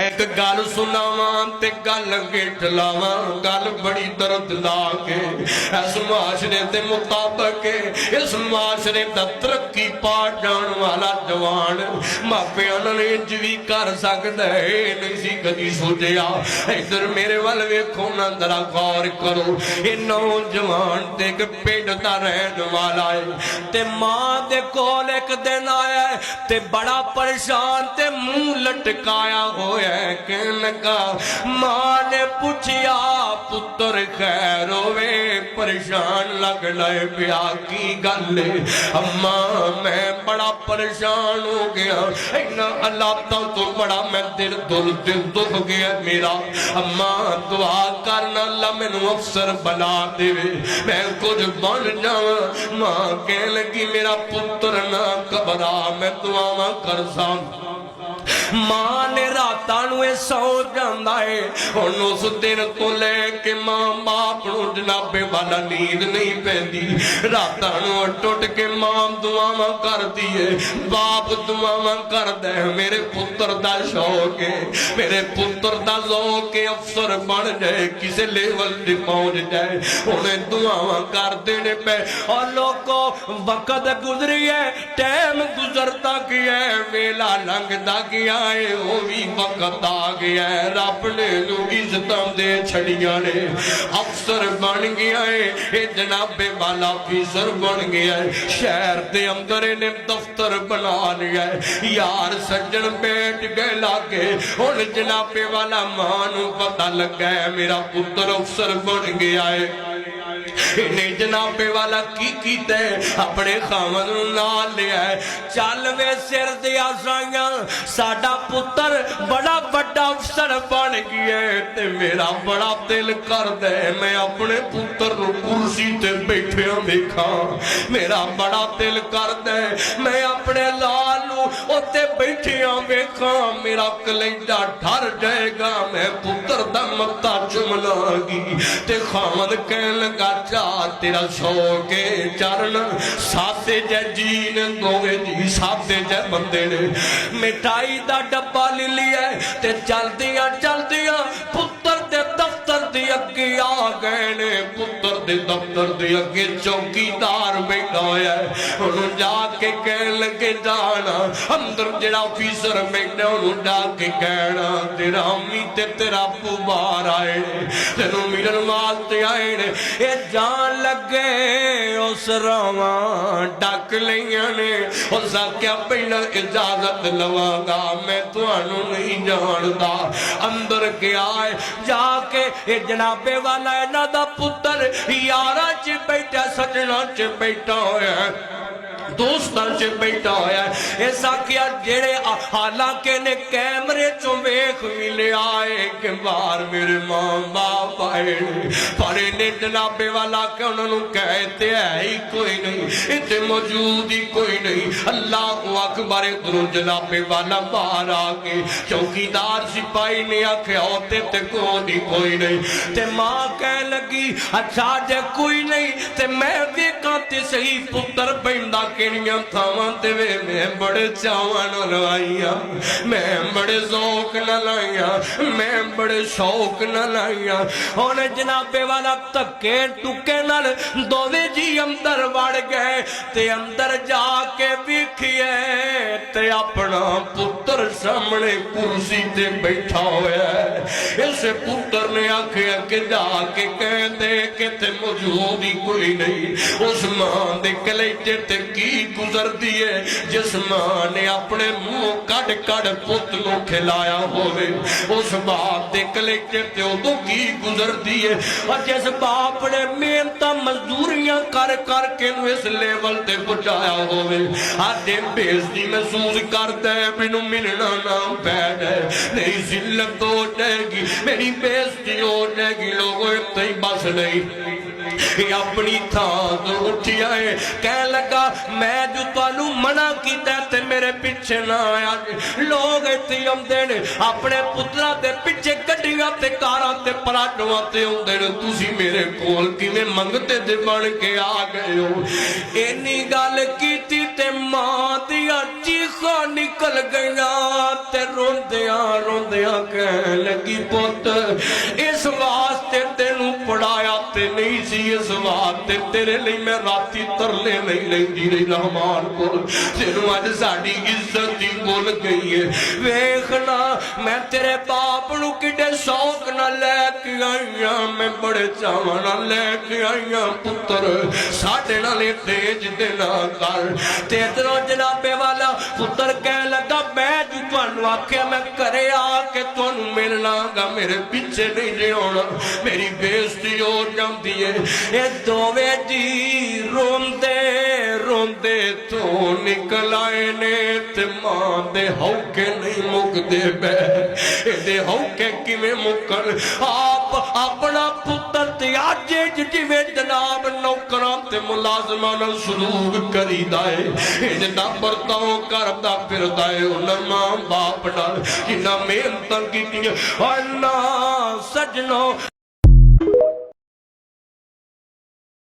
एक गल सुनावा ते गल गिठ लावा, गल बड़ी दर्द ला के इस मुआशरे के मुताबिक इस मुआशरे का तरक्की पा जान वाला जवान मापिया ने इंज भी कर सकता है नहीं सी कदी सोचा। इधर मेरे वाल वेखो ना जरा गौर करो, ये नौजवान ते एक पिंड दा रहन वाला है ते मां दे कोल एक दिन आया ते बड़ा परेशान ते मुंह लटकाया होया कहन लगा। मां ने पूछया पुत्र खैर होवे, परेशान लग लए पिया की गल अम्मा मैं बड़ा परेशान हो गया, इन्ना हालातों तो बड़ा मैं दिल दुख गया मेरा। अम्मा दुआ करना अल्लाह मैनू अफसर बना देवे मैं कुछ बन जावा। मां कह लगी मेरा पुत्र ना घबरा मैं दुआवां करसा। मां ने रातां नूं सौ जांदा है हुण उस दिन तो लैके मां बाप नूं जनाबे वाला नींद नहीं पैंदी। रातां नूं टुट के मां दुआवां करदी है, बाप दुआवां करदा है मेरे पुत्र दा शौक है, मेरे पुत्र दा ज़ौक है अफसर बन जाए किसी लेवल ते पहुंच जाए। हुण दुआवां करदे ने पे और लोगों वक्त गुजरी है, टाइम गुजरता गया है, वेला लंघदा गया है, वो भी वक्त आ गया है। रब ने इज्जतां दे छड़ियां ने, अफसर बन गया है, ये जनाबे वाला अफसर बन गया है, शहर के अंदर ने दफ्तर बना लिया है। यार सज्जन बैठ गए लागे, हुण जनाबे वाला मां नूं पता लगा है मेरा पुत्र अफसर बन गया है। इन्हें जनाबे वाला की कीता अपने खामद नूं नाल लिया है, चल वे सिर दिया साइयां साडा पुत्र बड़ा बड़ा अफसर बन गया है ते मेरा बड़ा दिल करदा है मैं अपने पुत्र नूं कुर्सी ते बैठिया देखा। मेरा बड़ा दिल करदा है मैं अपने लाल नूं उत्ते बैठिया वेखा, मेरा कलेजा डर जाएगा मैं पुत्र दा मत्था चुम लांगी। ते खामद कहन लगा तेरा शौक चरण सादे जै जीन दोवे जी सादे जै बंदे ने मिठाई दा डब्बा ले लिया ते चलदियां चलदियां पुत्र दे दफ्तर दे अगे आ गए ने। पुत्र दे दफ्तर दे अगे चौकीदार बैठा होया है, उन्होंने जाके कह लगे जाना अंदर जेड़ा ऑफिसर बैठा उन्होंने जाके कहना तेरा अम्मी ते तेरा अबू बाहर आए तेनू मिलन वास्ते आए ने। ये जान लगे उस रावा डक लिया ने, उस आख्या पहला इजाजत लवांगा मैं तुहानू नहीं जानता। अंदर गया है जाके ये जनाबे वाला इन्हां दा पुत्र यारा च बैठा सजना च बैठा होया दोस्तां च बैठा होया। इस आख्या जेड़े हालांकि ने कैमरे चों वेख भी लिया है कि बाहर मेरे मां बाप आए पर इन्हें जनाबे वाला के उन्होंने कहते है ही कोई नहीं, इतने मौजूद ही कोई नहीं। अल्लाह अकबर इधरों जनाबे वाला बाहर आके चौकीदार सिपाही ने आख्या होते ते कोई नहीं। ते मां कह लगी अच्छा जे कोई नहीं ते मैं देखा ते सही पुत्र पैंदा किहड़ियां थावां ते वे मैं बड़े चावां नाल लाइया, मैं बड़े शौक नाल लाइया, मैं बड़े शौक नाल लाइया। हुण जनाबे वाला धक्के टुके नाल दोवे जी अंदर वड़ गए ते अंदर जाके वेखिए ते अपना पुत्र सामने कुर्सी ते बैठा होया है। इस पुत्र ने आखिया कि जाके कह दे कि ते मौजूद ही कोई नहीं। उस मां दे कलेजे ते की गुजरती है जिस मां ने अपने मुंह कड़ कड़ पुत को खिलाया होवे, उस बाप के कलेजे ते उदों की गुजरती है। और जिस बाप ने मेहनत मजदूरियां कर करके इस लेवल ते पहुंचाया होवे हर दिन बेइज्जती महसूस करता है मैनू मिलना ना पैना नहीं जिल्लत हो जाएगी मेरी बेइज्जती हो जाएगी। लोगों इतना ही बस नहीं अपनी थां तो उठिया है कह लगा मैं जो तुहानू मना कीता ते मेरे पिछे ना आया लोग इत्थे आउंदे ने अपने पुत्तरां दे पिछे गड्डियां ते कारां ते पराटोआं ते आउंदे ने तुसीं मेरे कोल किवें मंगते दे बन के आ गए हो इन्नी गल कीती ते मां दियां चीखां निकल गईयां ते रोंदियां रोंदियां कह लगी पुत इस वास्ते तेनू पढ़ाया ते नहीं सी इस वास्ते तेरे लिए मैं राती तरले नहीं लैंदी रही रहमान को तेनू अज साडी इज्जत दी भुल गई है वेखना मैं तेरे बाप नू किडे शौक नाल लैके आई हां मैं बड़े चावां नाल लैके आई हां पुत्र साडे नाल तेज दे ना कर ते इधरों जनाबे वाला पुत्र कह लगा मैं जो तुहानू आख्या मैं घरे आके तुहानू मिलना गा मेरे पीछे नहीं जे आउणा मेरी बेइज्जती हो जांदी है ये दोवे जी रोंदे रोंदे तो निकल आए ने ते मां दे हौके नहीं मुकदे बे इहदे हौके किवें मुकन आप अपना पुत्र त्याजे जिवें जनाब नौकरां ते मुलाजमां नाल सलूक करीदा है इहदा बरताव करदा फिरदा है उन्हां मां बाप नाल जिन्हां मेहनतां कीतियां अल्लाह सजनों